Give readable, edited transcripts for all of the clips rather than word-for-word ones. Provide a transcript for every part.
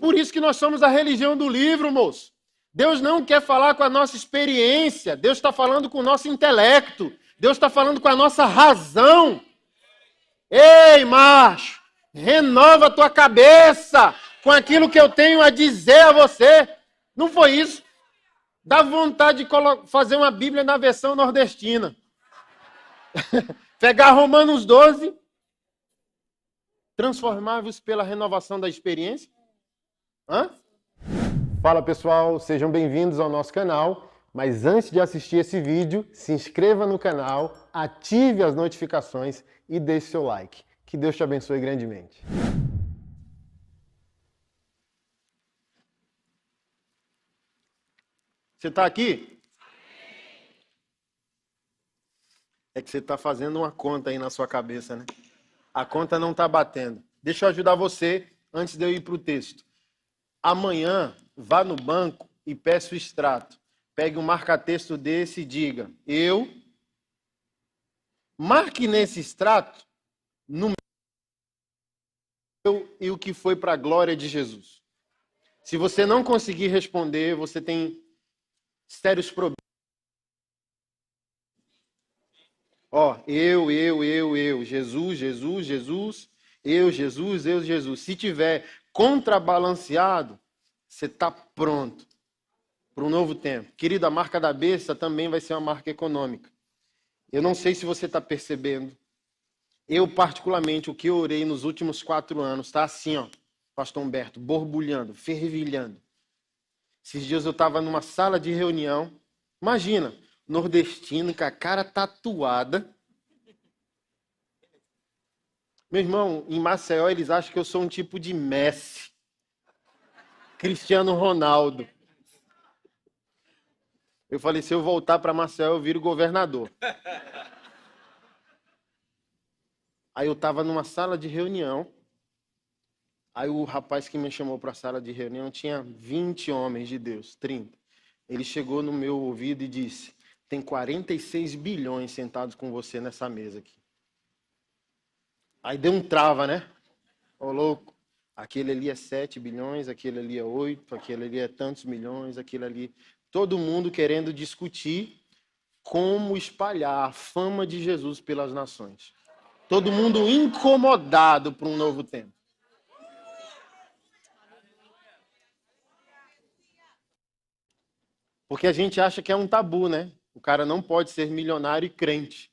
Por isso que nós somos a religião do livro, moço. Deus não quer falar com a nossa experiência. Deus está falando com o nosso intelecto. Deus está falando com a nossa razão. Ei, macho, renova a tua cabeça com aquilo que eu tenho a dizer a você. Não foi isso? Dá vontade de fazer uma Bíblia na versão nordestina. Pegar Romanos 12, transformar-vos pela renovação da experiência. Hã? Fala pessoal, sejam bem-vindos ao nosso canal. Mas antes de assistir esse vídeo, se inscreva no canal, ative as notificações e deixe seu like. Que Deus te abençoe grandemente. Você está aqui? É que você está fazendo uma conta aí na sua cabeça, né? A conta não está batendo. Deixa eu ajudar você antes de eu ir para o texto. Amanhã, vá no banco e peça o extrato. Pegue um marca-texto desse e diga, marque nesse extrato no meu e o que foi para a glória de Jesus. Se você não conseguir responder, você tem sérios problemas. Ó, Jesus, Jesus. Se tiver contrabalanceado, você está pronto para um novo tempo. Querida, a marca da besta também vai ser uma marca econômica. Eu não sei se você está percebendo. Eu, particularmente, o que eu orei nos últimos 4 anos, está assim, ó, Pastor Humberto, borbulhando, fervilhando. Esses dias eu estava numa sala de reunião. Imagina, nordestino com a cara tatuada. Meu irmão, em Maceió eles acham que eu sou um tipo de Messi. Cristiano Ronaldo. Eu falei, se eu voltar para Maceió, eu viro governador. Aí eu estava numa sala de reunião. Aí o rapaz que me chamou para a sala de reunião tinha 20 homens de Deus, 30. Ele chegou no meu ouvido e disse, tem 46 bilhões sentados com você nessa mesa aqui. Aí deu um trava, né? Ô louco, aquele ali é 7 bilhões, aquele ali é 8, aquele ali é tantos milhões, aquele ali... Todo mundo querendo discutir como espalhar a fama de Jesus pelas nações. Todo mundo incomodado para um novo tempo. Porque a gente acha que é um tabu, né? O cara não pode ser milionário e crente.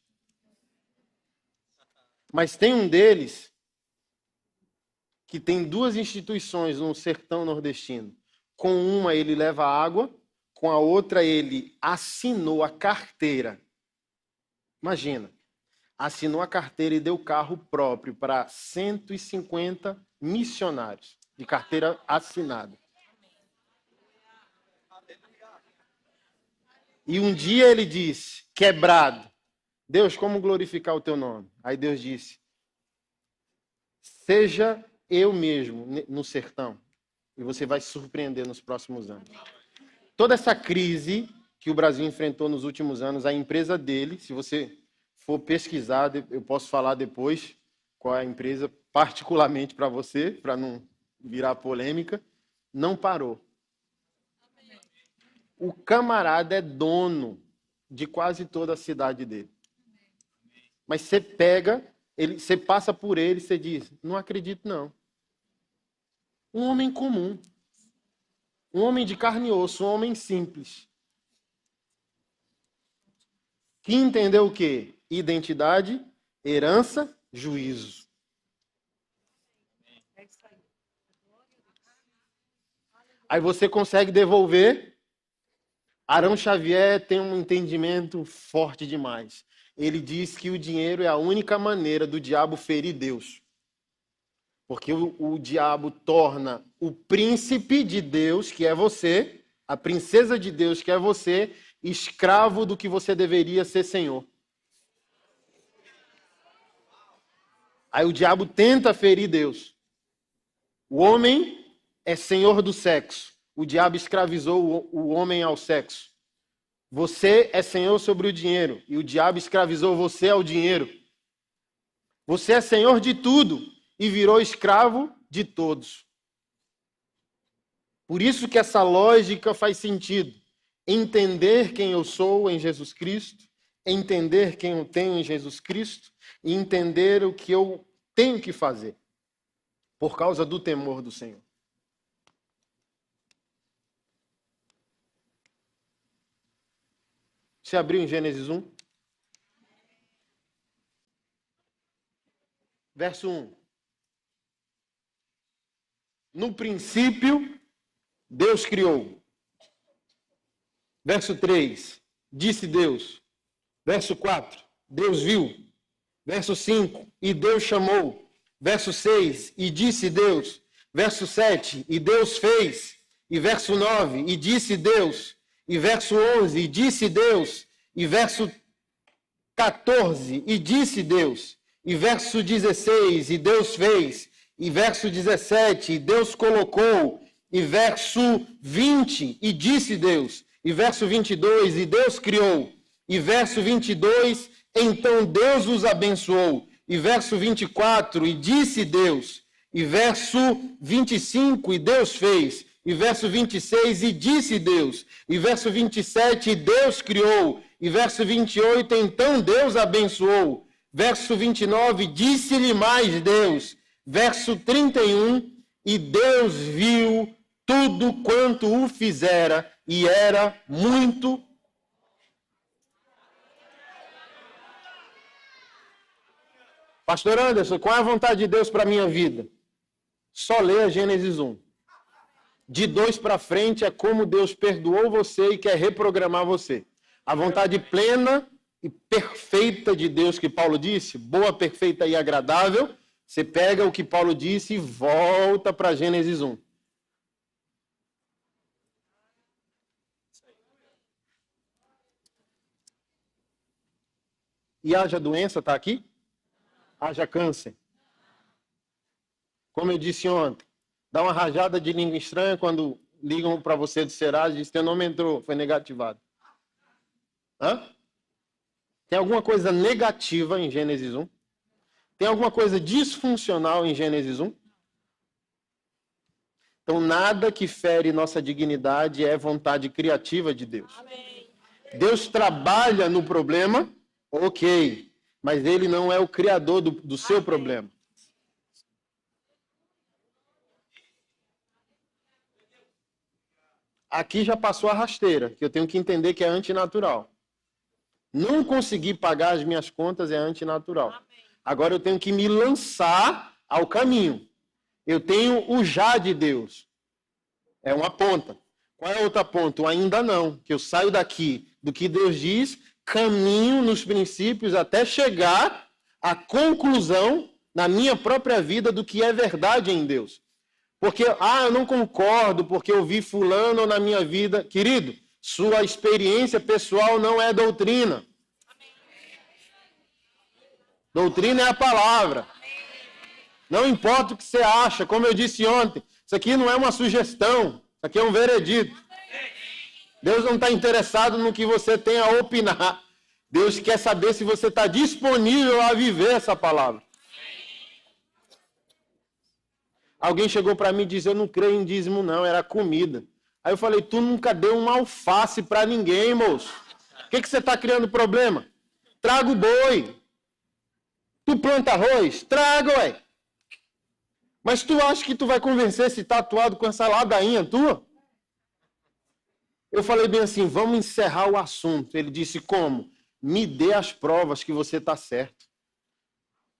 Mas tem um deles que tem 2 instituições no sertão nordestino. Com uma ele leva água, com a outra ele assinou a carteira. Imagina, assinou a carteira e deu carro próprio para 150 missionários de carteira assinada. E um dia ele disse, quebrado, Deus, como glorificar o teu nome? Aí Deus disse, seja eu mesmo no sertão, e você vai se surpreender nos próximos anos. Toda essa crise que o Brasil enfrentou nos últimos anos, a empresa dele, se você for pesquisar, eu posso falar depois qual é a empresa, particularmente para você, para não virar polêmica, não parou. O camarada é dono de quase toda a cidade dele. Mas você pega, você passa por ele e você diz, não acredito não. Um homem comum. Um homem de carne e osso, um homem simples. Que entendeu o quê? Identidade, herança, juízo. Aí você consegue devolver. Arão Xavier tem um entendimento forte demais. Ele diz que o dinheiro é a única maneira do diabo ferir Deus. Porque o diabo torna o príncipe de Deus, que é você, a princesa de Deus, que é você, escravo do que você deveria ser senhor. Aí o diabo tenta ferir Deus. O homem é senhor do sexo. O diabo escravizou o homem ao sexo. Você é senhor sobre o dinheiro e o diabo escravizou você ao dinheiro. Você é senhor de tudo e virou escravo de todos. Por isso que essa lógica faz sentido. Entender quem eu sou em Jesus Cristo, entender quem eu tenho em Jesus Cristo e entender o que eu tenho que fazer por causa do temor do Senhor. Você abriu em Gênesis 1? Verso 1. No princípio, Deus criou. Verso 3. Disse Deus. Verso 4. Deus viu. Verso 5. E Deus chamou. Verso 6. E disse Deus. Verso 7. E Deus fez. E verso 9. E disse Deus. E verso 11. E disse Deus. E verso 14. E disse Deus. E verso 16. E Deus fez. E verso 17. E Deus colocou. E verso 20. E disse Deus. E verso 22. E Deus criou. E verso 22. Então Deus os abençoou. E verso 24. E disse Deus. E verso 25. E Deus fez. E verso 26. E disse Deus. E verso 27. E Deus criou. E verso 28. Então Deus abençoou. Verso 29. Disse-lhe mais Deus. Verso 31. E Deus viu tudo quanto o fizera. E era muito. Pastor Anderson, qual é a vontade de Deus para a minha vida? Só leia Gênesis 1. De 2 para frente é como Deus perdoou você e quer reprogramar você. A vontade plena e perfeita de Deus que Paulo disse, boa, perfeita e agradável, você pega o que Paulo disse e volta para Gênesis 1. E haja doença, está aqui? Haja câncer. Como eu disse ontem, dá uma rajada de língua estranha quando ligam para você do Serasa e diz: teu nome entrou, foi negativado. Hã? Tem alguma coisa negativa em Gênesis 1? Tem alguma coisa disfuncional em Gênesis 1? Então, nada que fere nossa dignidade é vontade criativa de Deus. Deus trabalha no problema, ok. Mas ele não é o criador do seu problema. Aqui já passou a rasteira, que eu tenho que entender que é antinatural. Não conseguir pagar as minhas contas é antinatural. Agora eu tenho que me lançar ao caminho. Eu tenho o já de Deus. É uma ponta. Qual é a outra ponta? O ainda não. Que eu saio daqui do que Deus diz, caminho nos princípios até chegar à conclusão na minha própria vida do que é verdade em Deus. Porque, eu não concordo porque eu vi fulano na minha vida. Querido, sua experiência pessoal não é doutrina. Doutrina é a palavra. Não importa o que você acha, como eu disse ontem, isso aqui não é uma sugestão, isso aqui é um veredito. Deus não está interessado no que você tem a opinar. Deus quer saber se você está disponível a viver essa palavra. Alguém chegou para mim e disse: eu não creio em dízimo não, era comida. Aí eu falei: tu nunca deu uma alface para ninguém, moço. O que você está criando problema? Traga o boi. Tu planta arroz? Traga, ué. Mas tu acha que tu vai convencer esse tatuado com essa ladainha tua? Eu falei bem assim: vamos encerrar o assunto. Ele disse: como? Me dê as provas que você está certo.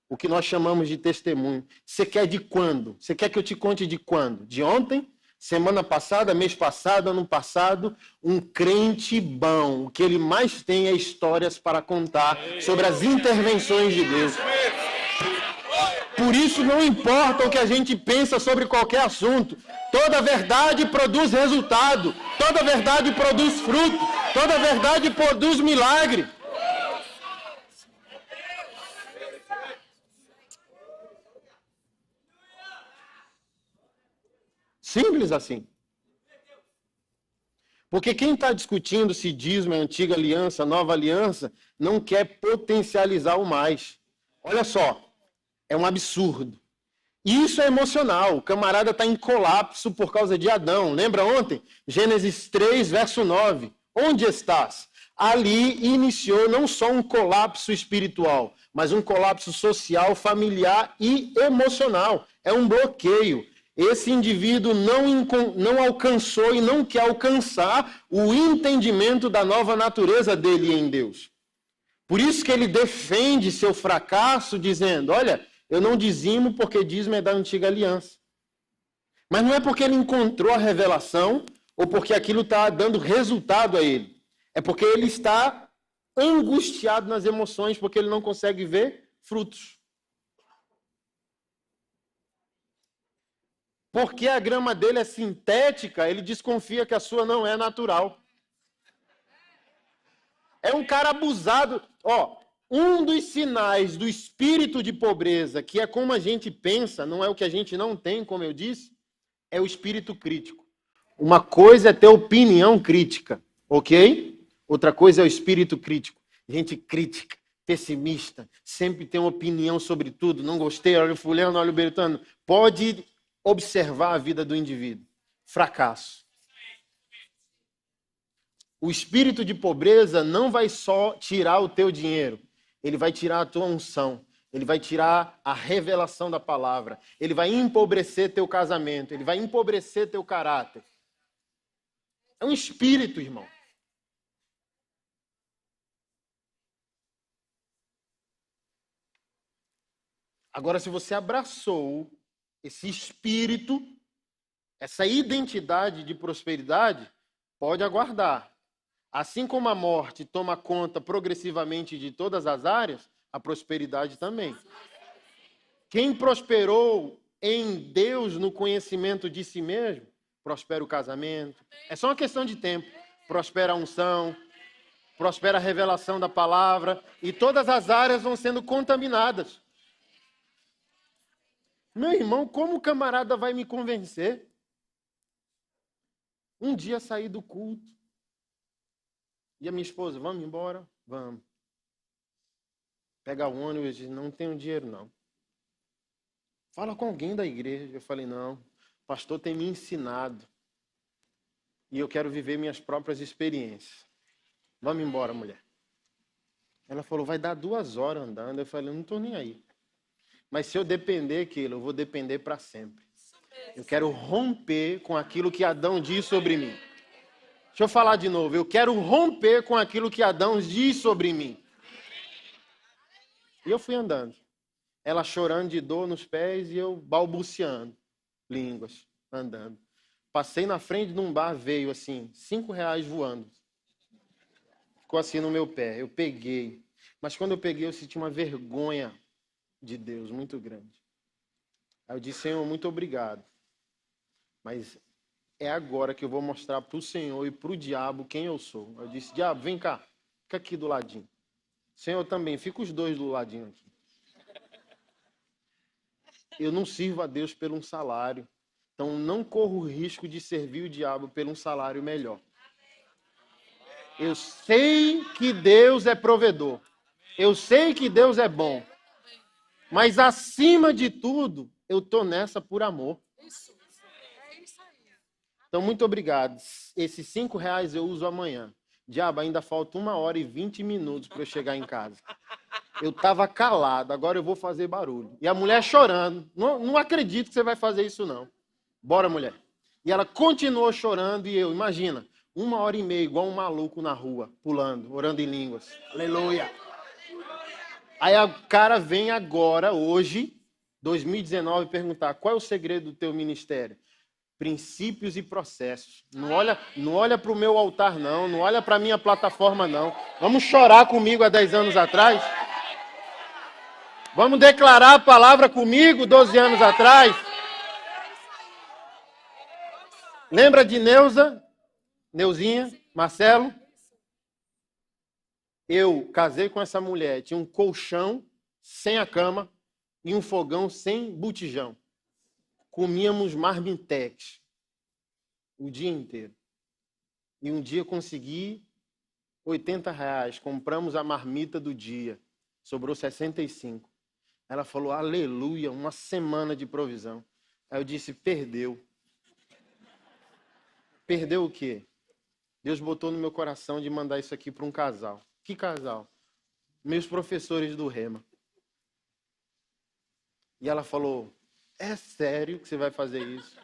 O que nós chamamos de testemunho. Você quer de quando? Você quer que eu te conte de quando? De ontem? Semana passada? Mês passado? Ano passado? Um crente bom. O que ele mais tem é histórias para contar sobre as intervenções de Deus. Por isso não importa o que a gente pensa sobre qualquer assunto. Toda verdade produz resultado. Toda verdade produz fruto. Toda verdade produz milagre. Simples assim. Porque quem está discutindo se dízimo é antiga aliança, nova aliança, não quer potencializar o mais. Olha só, é um absurdo. Isso é emocional. O camarada está em colapso por causa de Adão. Lembra ontem? Gênesis 3, verso 9. Onde estás? Ali iniciou não só um colapso espiritual, mas um colapso social, familiar e emocional. É um bloqueio. Esse indivíduo não alcançou e não quer alcançar o entendimento da nova natureza dele em Deus. Por isso que ele defende seu fracasso, dizendo, olha, eu não dizimo porque dízimo é da antiga aliança. Mas não é porque ele encontrou a revelação ou porque aquilo está dando resultado a ele. É porque ele está angustiado nas emoções, porque ele não consegue ver frutos. Porque a grama dele é sintética, ele desconfia que a sua não é natural. É um cara abusado. Ó, um dos sinais do espírito de pobreza, que é como a gente pensa, não é o que a gente não tem, como eu disse, é o espírito crítico. Uma coisa é ter opinião crítica, ok? Outra coisa é o espírito crítico. Gente crítica, pessimista, sempre tem uma opinião sobre tudo. Não gostei, olha o fulano, olha o beltrano. Pode observar a vida do indivíduo. Fracasso. O espírito de pobreza não vai só tirar o teu dinheiro, ele vai tirar a tua unção, ele vai tirar a revelação da palavra, ele vai empobrecer teu casamento, ele vai empobrecer teu caráter. É um espírito, irmão. Agora, se você abraçou esse espírito, essa identidade de prosperidade, pode aguardar. Assim como a morte toma conta progressivamente de todas as áreas, a prosperidade também. Quem prosperou em Deus no conhecimento de si mesmo, prospera o casamento. É só uma questão de tempo. Prospera a unção, prospera a revelação da palavra, e todas as áreas vão sendo contaminadas. Meu irmão, como o camarada vai me convencer? Um dia saí do culto, e a minha esposa, vamos embora? Vamos. Pega o ônibus e diz, não tenho dinheiro não. Fala com alguém da igreja. Eu falei, não, o pastor tem me ensinado. E eu quero viver minhas próprias experiências. Vamos embora, mulher. Ela falou, vai dar 2 horas andando. Eu falei, não estou nem aí. Mas se eu depender, eu vou depender para sempre. Eu quero romper com aquilo que Adão diz sobre mim. Deixa eu falar de novo. Eu quero romper com aquilo que Adão diz sobre mim. E eu fui andando. Ela chorando de dor nos pés e eu balbuciando. Línguas, andando. Passei na frente de um bar, veio assim, R$5 voando. Ficou assim no meu pé. Eu peguei. Mas quando eu peguei, eu senti uma vergonha de Deus muito grande. Aí eu disse, Senhor, muito obrigado. Mas é agora que eu vou mostrar para o Senhor e para o diabo quem eu sou. Eu disse, diabo, vem cá, fica aqui do ladinho. Senhor também, fica os dois do ladinho aqui. Eu não sirvo a Deus por um salário. Então não corro o risco de servir o diabo por um salário melhor. Eu sei que Deus é provedor. Eu sei que Deus é bom. Mas acima de tudo, eu estou nessa por amor. Então, muito obrigado. Esses R$5 eu uso amanhã. Diabo, ainda falta 1 hora e 20 minutos para eu chegar em casa. Eu estava calado, agora eu vou fazer barulho. E a mulher chorando. Não acredito que você vai fazer isso, não. Bora, mulher. E ela continuou chorando e eu, imagina, 1 hora e meia, igual um maluco na rua, pulando, orando em línguas. Aleluia. Aí o cara vem agora, hoje, 2019, perguntar, qual é o segredo do teu ministério? Princípios e processos. Não olha para o meu altar, não. Não olha para a minha plataforma, não. Vamos chorar comigo há 10 anos atrás? Vamos declarar a palavra comigo 12 anos atrás? Lembra de Neuzinha, Marcelo? Eu casei com essa mulher. Tinha um colchão sem a cama e um fogão sem botijão. Comíamos marmitex o dia inteiro. E um dia consegui R$80. Compramos a marmita do dia. Sobrou 65. Ela falou, aleluia, uma semana de provisão. Aí eu disse, perdeu. Perdeu o quê? Deus botou no meu coração de mandar isso aqui para um casal. Que casal? Meus professores do Rema. E ela falou, é sério que você vai fazer isso?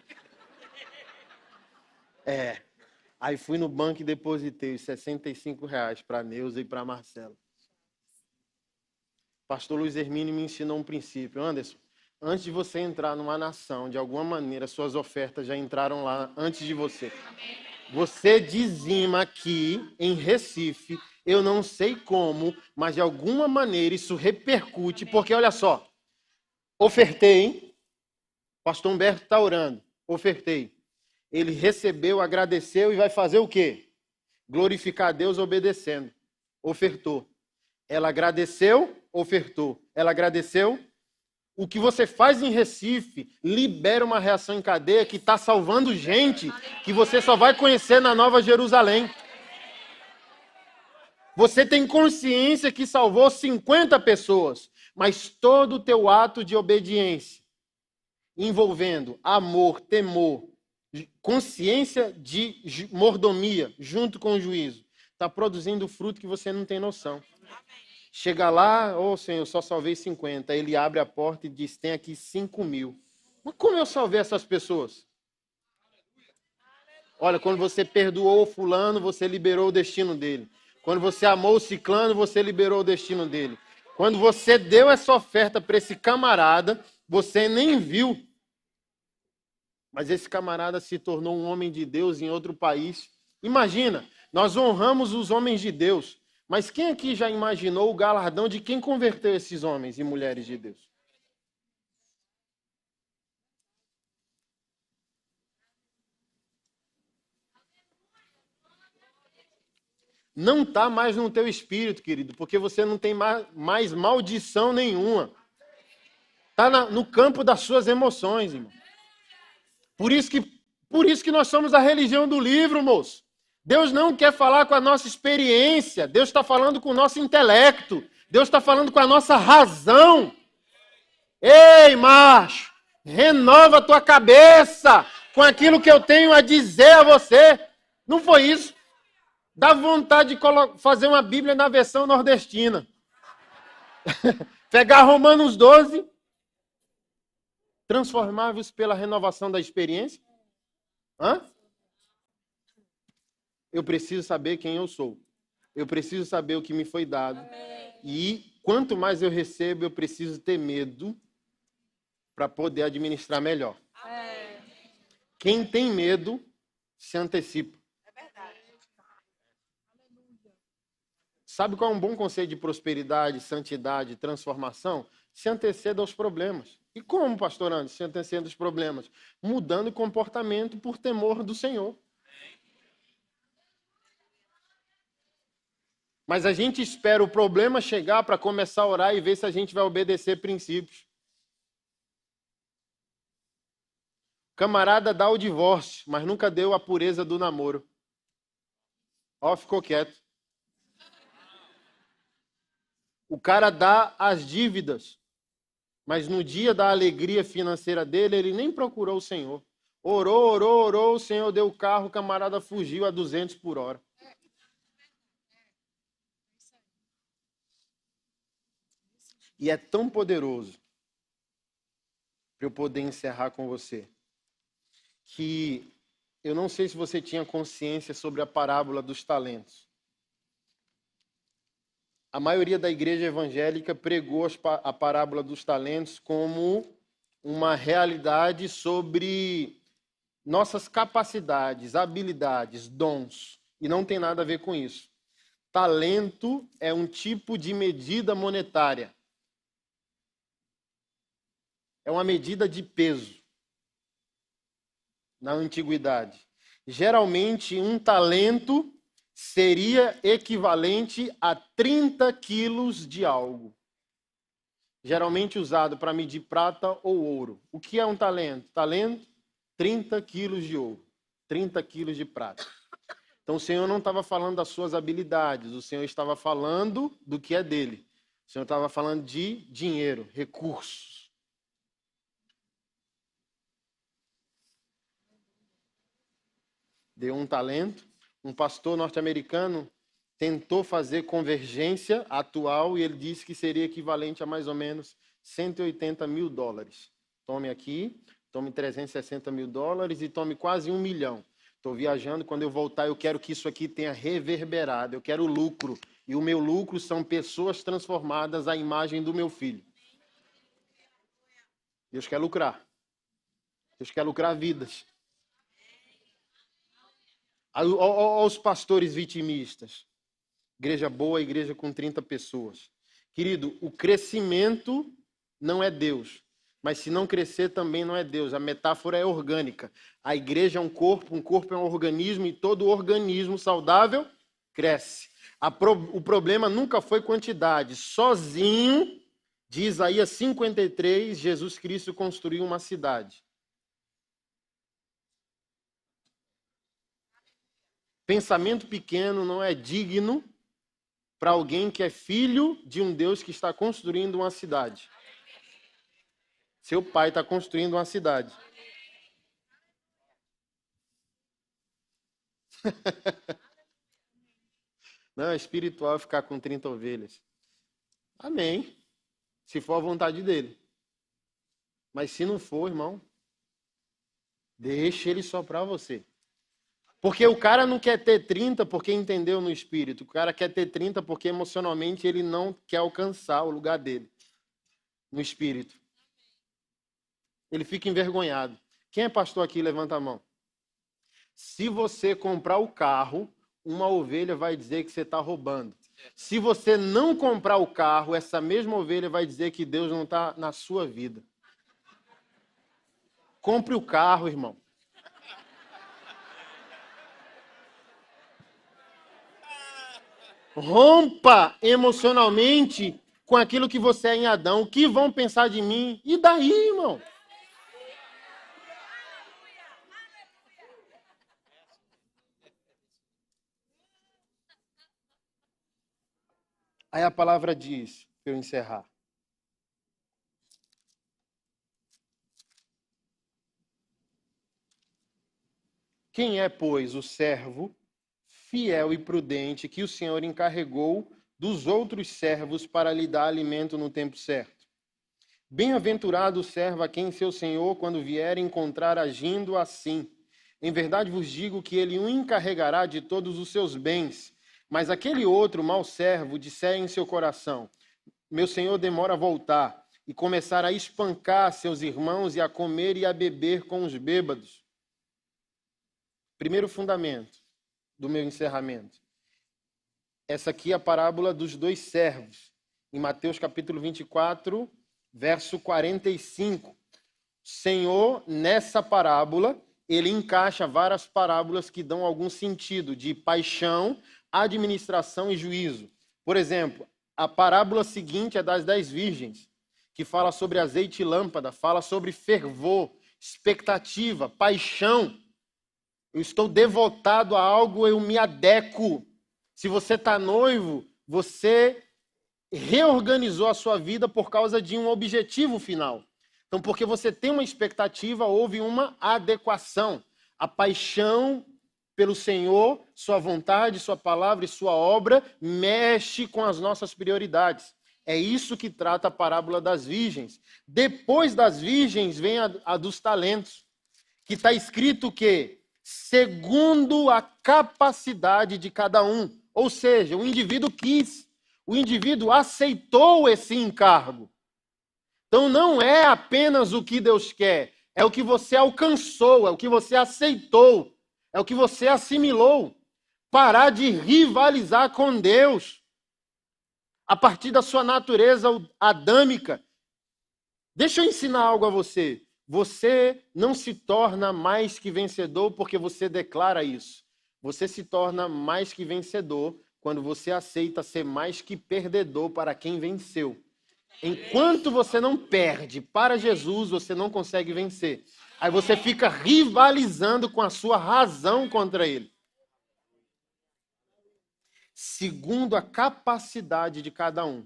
É. Aí fui no banco e depositei os R$ 65 para a Neuza e para a Marcela. Pastor Luiz Hermínio me ensinou um princípio. Anderson, antes de você entrar numa nação, de alguma maneira, suas ofertas já entraram lá antes de você. Você dizima aqui em Recife, eu não sei como, mas de alguma maneira isso repercute, porque olha só, ofertei, hein? Pastor Humberto está orando, ofertei. Ele recebeu, agradeceu e vai fazer o quê? Glorificar a Deus obedecendo. Ofertou. Ela agradeceu, ofertou. Ela agradeceu. O que você faz em Recife libera uma reação em cadeia que está salvando gente que você só vai conhecer na Nova Jerusalém. Você tem consciência que salvou 50 pessoas, mas todo o teu ato de obediência, envolvendo amor, temor, consciência de mordomia, junto com o juízo, está produzindo o fruto que você não tem noção. Chega lá, ô Senhor, eu só salvei 50. Ele abre a porta e diz, tem aqui 5.000. Mas como eu salvei essas pessoas? Olha, quando você perdoou o fulano, você liberou o destino dele. Quando você amou o ciclano, você liberou o destino dele. Quando você deu essa oferta para esse camarada, você nem viu. Mas esse camarada se tornou um homem de Deus em outro país. Imagina, nós honramos os homens de Deus. Mas quem aqui já imaginou o galardão de quem converteu esses homens e mulheres de Deus? Não está mais no teu espírito, querido, porque você não tem mais maldição nenhuma. Está no campo das suas emoções, irmão. Por isso que nós somos a religião do livro, moço. Deus não quer falar com a nossa experiência. Deus está falando com o nosso intelecto. Deus está falando com a nossa razão. Ei, macho, renova a tua cabeça com aquilo que eu tenho a dizer a você. Não foi isso? Dá vontade de fazer uma Bíblia na versão nordestina. Pegar Romanos 12, transformar-vos pela renovação da experiência. Hã? Eu preciso saber quem eu sou. Eu preciso saber o que me foi dado. E quanto mais eu recebo, eu preciso ter medo para poder administrar melhor. Quem tem medo se antecipa. Sabe qual é um bom conceito de prosperidade, santidade, transformação? Se anteceda aos problemas. E como, pastor Anderson, se anteceda aos problemas? Mudando o comportamento por temor do Senhor. Mas a gente espera o problema chegar para começar a orar e ver se a gente vai obedecer princípios. Camarada dá o divórcio, mas nunca deu a pureza do namoro. Ó, ficou quieto. O cara dá as dívidas, mas no dia da alegria financeira dele, ele nem procurou o Senhor. Orou, o Senhor deu o carro, o camarada fugiu a 200 por hora. E é tão poderoso, para eu poder encerrar com você, que eu não sei se você tinha consciência sobre a parábola dos talentos. A maioria da igreja evangélica pregou a parábola dos talentos como uma realidade sobre nossas capacidades, habilidades, dons. E não tem nada a ver com isso. Talento é um tipo de medida monetária. É uma medida de peso na antiguidade. Geralmente, um talento seria equivalente a 30 quilos de algo. Geralmente usado para medir prata ou ouro. O que é um talento? Talento, 30 quilos de ouro, 30 quilos de prata. Então o Senhor não estava falando das suas habilidades, o Senhor estava falando do que é dele. O Senhor estava falando de dinheiro, recursos. Deu um talento. Um pastor norte-americano tentou fazer convergência atual e ele disse que seria equivalente a mais ou menos 180 mil dólares. Tome aqui, tome 360 mil dólares e tome quase 1 milhão. Estou viajando, quando eu voltar eu quero que isso aqui tenha reverberado, eu quero lucro. E o meu lucro são pessoas transformadas à imagem do meu filho. Deus quer lucrar. Deus quer lucrar vidas. Aos pastores vitimistas. Igreja boa, igreja com 30 pessoas. Querido, o crescimento não é Deus. Mas se não crescer também não é Deus. A metáfora é orgânica. A igreja é um corpo é um organismo e todo organismo saudável cresce. O problema nunca foi quantidade. Sozinho, de Isaías 53, Jesus Cristo construiu uma cidade. Pensamento pequeno não é digno para alguém que é filho de um Deus que está construindo uma cidade. Seu pai está construindo uma cidade. Não é espiritual ficar com 30 ovelhas. Amém. Se for a vontade dele. Mas se não for, irmão, deixe ele soprar você. Porque o cara não quer ter 30 porque entendeu no espírito. O cara quer ter 30 porque emocionalmente ele não quer alcançar o lugar dele no espírito. Ele fica envergonhado. Quem é pastor aqui? Levanta a mão. Se você comprar o carro, uma ovelha vai dizer que você está roubando. Se você não comprar o carro, essa mesma ovelha vai dizer que Deus não está na sua vida. Compre o carro, irmão. Rompa emocionalmente com aquilo que você é em Adão. O que vão pensar de mim? E daí, irmão? Aí a palavra diz, para eu encerrar. Quem é, pois, o servo fiel e prudente que o Senhor encarregou dos outros servos para lhe dar alimento no tempo certo? Bem-aventurado o servo a quem seu senhor, quando vier, encontrar agindo assim. Em verdade vos digo que ele o encarregará de todos os seus bens. Mas aquele outro mau servo disser em seu coração: meu senhor demora a voltar, e começar a espancar seus irmãos e a comer e a beber com os bêbados. Primeiro fundamento do meu encerramento. Essa aqui é a parábola dos dois servos. Em Mateus capítulo 24, verso 45. Senhor, nessa parábola, ele encaixa várias parábolas que dão algum sentido de paixão, administração e juízo. Por exemplo, a parábola seguinte é das 10 virgens, que fala sobre azeite e lâmpada, fala sobre fervor, expectativa, paixão. Eu estou devotado a algo, eu me adequo. Se você está noivo, você reorganizou a sua vida por causa de um objetivo final. Então, porque você tem uma expectativa, houve uma adequação. A paixão pelo Senhor, sua vontade, sua palavra e sua obra mexe com as nossas prioridades. É isso que trata a parábola das virgens. Depois das virgens vem a dos talentos, que está escrito que segundo a capacidade de cada um. Ou seja, o indivíduo quis, o indivíduo aceitou esse encargo. Então não é apenas o que Deus quer, é o que você alcançou, é o que você aceitou, é o que você assimilou. Parar de rivalizar com Deus a partir da sua natureza adâmica. Deixa eu ensinar algo a você. Você não se torna mais que vencedor porque você declara isso. Você se torna mais que vencedor quando você aceita ser mais que perdedor para quem venceu. Enquanto você não perde para Jesus, você não consegue vencer. Aí você fica rivalizando com a sua razão contra ele. Segundo a capacidade de cada um.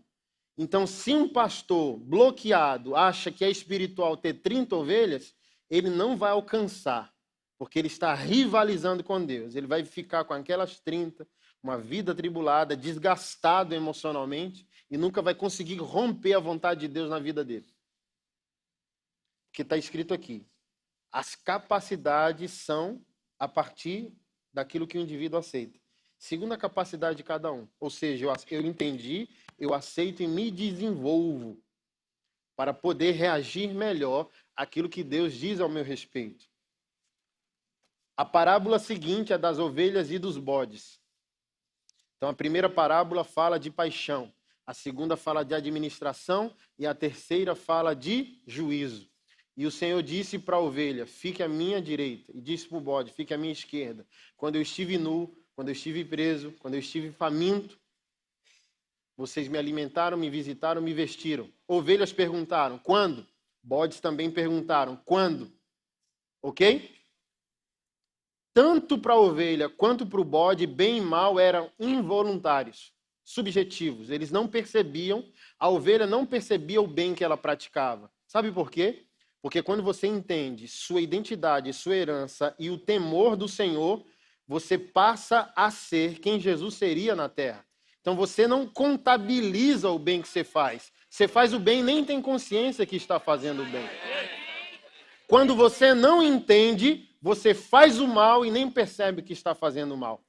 Então, se um pastor bloqueado acha que é espiritual ter 30 ovelhas, ele não vai alcançar, porque ele está rivalizando com Deus. Ele vai ficar com aquelas 30, uma vida atribulada, desgastado emocionalmente, e nunca vai conseguir romper a vontade de Deus na vida dele. Porque está escrito aqui, as capacidades são a partir daquilo que o indivíduo aceita. Segundo a capacidade de cada um. Ou seja, eu entendi, eu aceito e me desenvolvo para poder reagir melhor àquilo que Deus diz ao meu respeito. A parábola seguinte é das ovelhas e dos bodes. Então, a primeira parábola fala de paixão, a segunda fala de administração e a terceira fala de juízo. E o Senhor disse para a ovelha, fique à minha direita, e disse para o bode, fique à minha esquerda. Quando eu estive nu, quando eu estive preso, quando eu estive faminto, vocês me alimentaram, me visitaram, me vestiram. Ovelhas perguntaram, quando? Bodes também perguntaram, quando? Ok? Tanto para a ovelha quanto para o bode, bem e mal eram involuntários, subjetivos. Eles não percebiam, a ovelha não percebia o bem que ela praticava. Sabe por quê? Porque quando você entende sua identidade, sua herança e o temor do Senhor, você passa a ser quem Jesus seria na terra. Então você não contabiliza o bem que você faz. Você faz o bem e nem tem consciência que está fazendo o bem. Quando você não entende, você faz o mal e nem percebe que está fazendo o mal.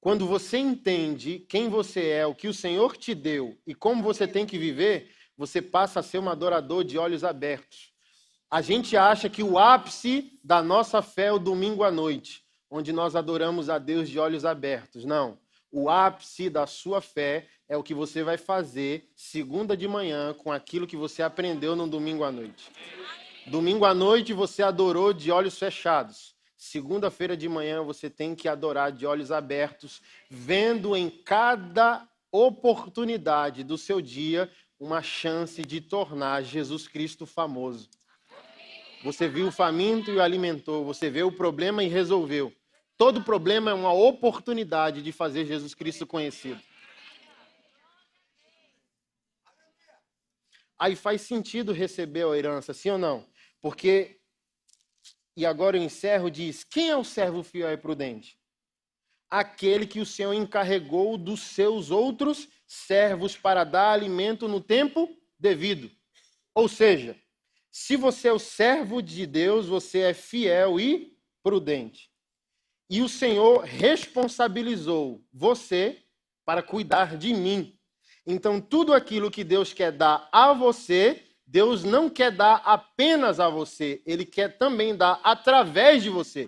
Quando você entende quem você é, o que o Senhor te deu e como você tem que viver, você passa a ser um adorador de olhos abertos. A gente acha que o ápice da nossa fé é o domingo à noite, onde nós adoramos a Deus de olhos abertos. Não. O ápice da sua fé é o que você vai fazer segunda de manhã com aquilo que você aprendeu no domingo à noite. Domingo à noite você adorou de olhos fechados. Segunda-feira de manhã você tem que adorar de olhos abertos, vendo em cada oportunidade do seu dia uma chance de tornar Jesus Cristo famoso. Você viu o faminto e o alimentou. Você vê o problema e resolveu. Todo problema é uma oportunidade de fazer Jesus Cristo conhecido. Aí faz sentido receber a herança, sim ou não? Porque, e agora eu encerro, diz, quem é o servo fiel e prudente? Aquele que o Senhor encarregou dos seus outros servos para dar alimento no tempo devido. Ou seja, se você é o servo de Deus, você é fiel e prudente. E o Senhor responsabilizou você para cuidar de mim. Então, tudo aquilo que Deus quer dar a você, Deus não quer dar apenas a você, Ele quer também dar através de você.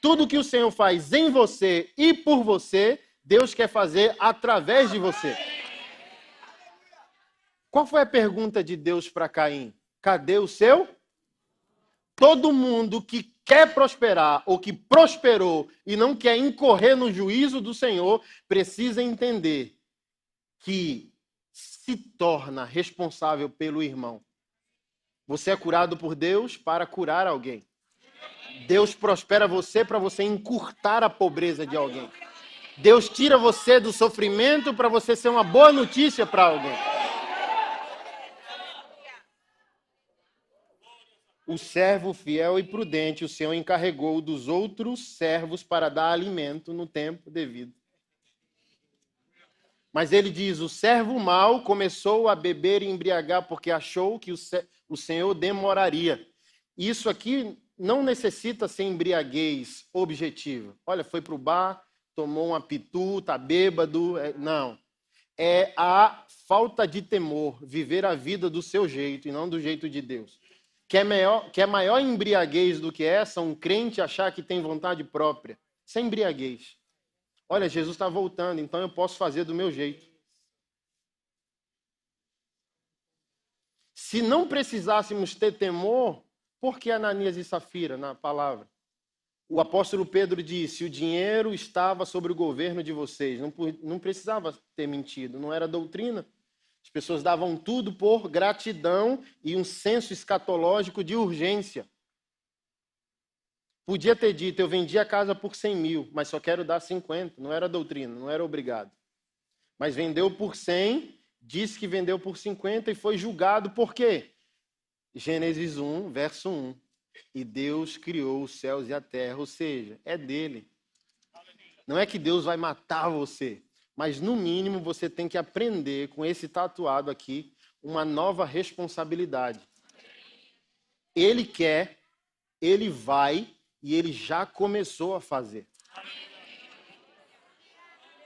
Tudo que o Senhor faz em você e por você, Deus quer fazer através de você. Qual foi a pergunta de Deus para Caim? Cadê o seu? Todo mundo que quer prosperar ou que prosperou e não quer incorrer no juízo do Senhor, precisa entender que se torna responsável pelo irmão. Você é curado por Deus para curar alguém. Deus prospera você para você encurtar a pobreza de alguém. Deus tira você do sofrimento para você ser uma boa notícia para alguém. O servo fiel e prudente, o Senhor encarregou dos outros servos para dar alimento no tempo devido. Mas ele diz, o servo mau começou a beber e embriagar porque achou que o Senhor demoraria. Isso aqui não necessita ser embriaguez objetiva. Olha, foi para o bar, tomou uma pitu, está bêbado. Não. É a falta de temor, viver a vida do seu jeito e não do jeito de Deus. Quer maior embriaguez do que essa, um crente achar que tem vontade própria. Isso é embriaguez. Olha, Jesus está voltando, então eu posso fazer do meu jeito. Se não precisássemos ter temor, por que Ananias e Safira na palavra? O apóstolo Pedro disse, o dinheiro estava sobre o governo de vocês. Não precisava ter mentido, não era doutrina. As pessoas davam tudo por gratidão e um senso escatológico de urgência. Podia ter dito, eu vendi a casa por 100 mil, mas só quero dar 50. Não era doutrina, não era obrigado. Mas vendeu por 100, disse que vendeu por 50 e foi julgado por quê? Gênesis 1, verso 1. E Deus criou os céus e a terra, ou seja, é dele. Não é que Deus vai matar você, mas no mínimo você tem que aprender com esse tatuado aqui uma nova responsabilidade. Ele quer, ele vai e ele já começou a fazer.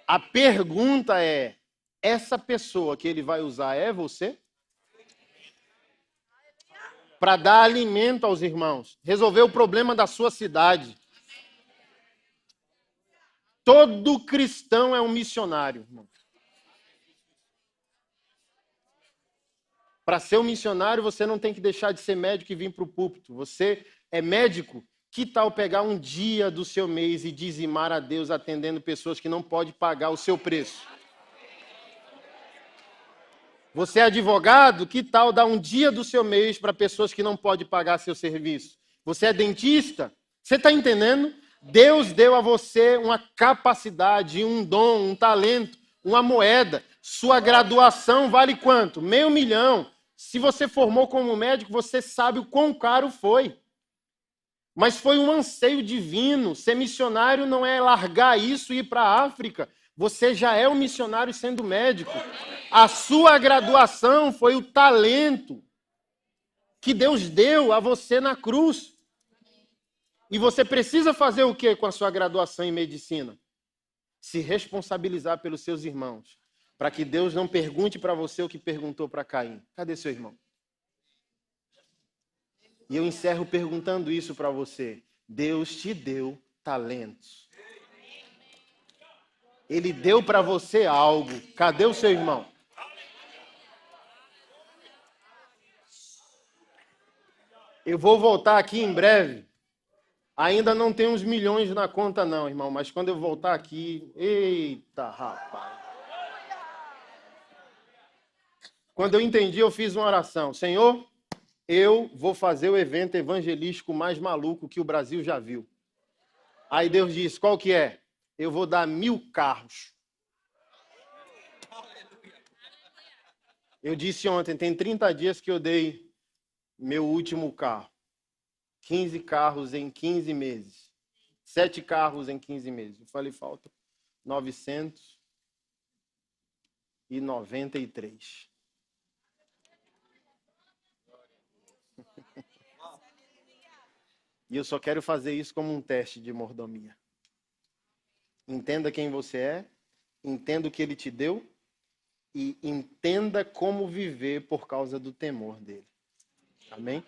A pergunta é, essa pessoa que ele vai usar é você? Para dar alimento aos irmãos, resolver o problema da sua cidade. Todo cristão é um missionário, irmão. Para ser um missionário, você não tem que deixar de ser médico e vir para o púlpito. Você é médico, que tal pegar um dia do seu mês e dizimar a Deus atendendo pessoas que não podem pagar o seu preço? Você é advogado, que tal dar um dia do seu mês para pessoas que não podem pagar seu serviço? Você é dentista? Você está entendendo? Deus deu a você uma capacidade, um dom, um talento, uma moeda. Sua graduação vale quanto? R$500 mil. Se você formou como médico, você sabe o quão caro foi. Mas foi um anseio divino. Ser missionário não é largar isso e ir para a África. Você já é um missionário sendo médico. A sua graduação foi o talento que Deus deu a você na cruz. E você precisa fazer o quê com a sua graduação em medicina? Se responsabilizar pelos seus irmãos. Para que Deus não pergunte para você o que perguntou para Caim. Cadê seu irmão? E eu encerro perguntando isso para você. Deus te deu talentos. Ele deu para você algo. Cadê o seu irmão? Eu vou voltar aqui em breve. Ainda não tem uns milhões na conta não, irmão. Mas quando eu voltar aqui... Eita, rapaz. Quando eu entendi, eu fiz uma oração. Senhor, eu vou fazer o evento evangelístico mais maluco que o Brasil já viu. Aí Deus disse, qual que é? Eu vou dar 1000 carros. Eu disse ontem, tem 30 dias que eu dei meu último carro. 15 carros em 15 meses. 7 carros em 15 meses. Eu falei, falta 993. E eu só quero fazer isso como um teste de mordomia. Entenda quem você é, entenda o que ele te deu e entenda como viver por causa do temor dele. Amém?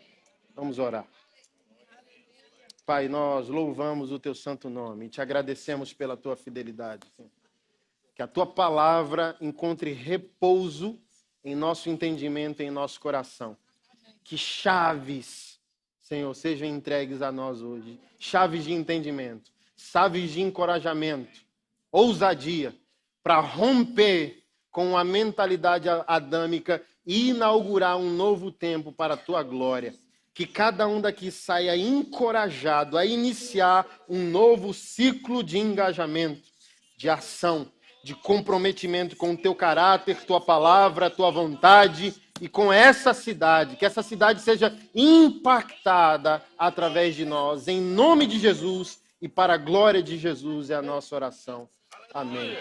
Vamos orar. Pai, nós louvamos o teu santo nome e te agradecemos pela tua fidelidade. Que a tua palavra encontre repouso em nosso entendimento, em nosso coração. Que chaves, Senhor, sejam entregues a nós hoje. Chaves de entendimento, chaves de encorajamento, ousadia, para romper com a mentalidade adâmica e inaugurar um novo tempo para a tua glória. Que cada um daqui saia encorajado a iniciar um novo ciclo de engajamento, de ação, de comprometimento com o teu caráter, tua palavra, tua vontade e com essa cidade. Que essa cidade seja impactada através de nós. Em nome de Jesus e para a glória de Jesus é a nossa oração. Amém.